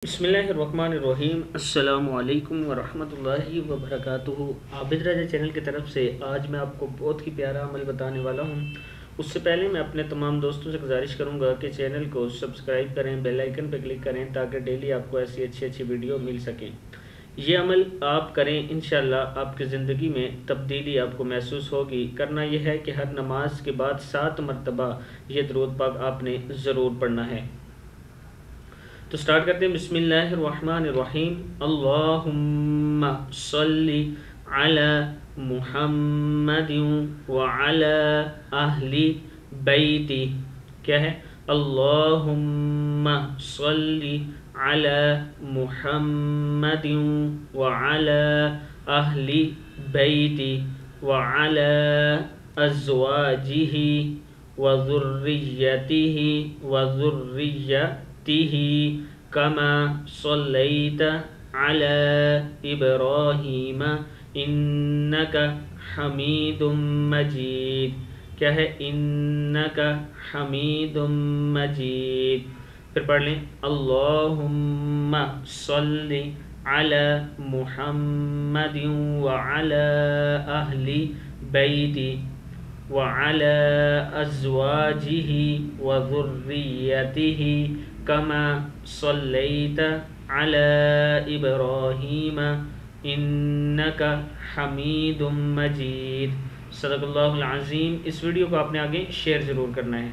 بسم اللہ الرحمن الرحیم۔ السلام علیکم ورحمۃ اللہ وبرکاتہ۔ عابد راجہ چینل کی طرف سے آج میں آپ کو بہت ہی پیارا عمل بتانے والا ہوں۔ اس سے پہلے میں اپنے تمام دوستوں سے گزارش کروں گا کہ چینل کو سبسکرائب کریں، بیل آئیکن پہ کلک کریں تاکہ ڈیلی آپ کو ایسی اچھی ویڈیو مل سکیں۔ یہ عمل آپ کریں، انشاءاللہ آپ کی زندگی میں تبدیلی آپ کو محسوس ہوگی۔ کرنا یہ ہے کہ ہر نماز کے بعد 7 مرتبہ یہ درود پاک آپ نے ضرور پڑھنا ہے۔ تو سٹارٹ کرتے ہیں۔ بسم اللہ الرحمن الرحیم۔ اللہم صلی علی محمد وعلی اہل بیتی۔ کیا ہے؟ اللہم صلی علی محمد وعلی اہل بیتی وعلی ازواجہ وذریتہ کما صلیت علی ابراہیم انک حمید مجید۔ کیا ہے؟ انک حمید مجید۔ پھر پڑھ لیں۔ اللہم صلی علی محمد وعلی اہل بیتی وعلی ازواجہ وذریتہ کما صلیت علی ابراہیم انک حمید مجید۔ صدق اللہ العظیم۔ اس ویڈیو کو آپ نے آگے شیئر ضرور کرنا ہے۔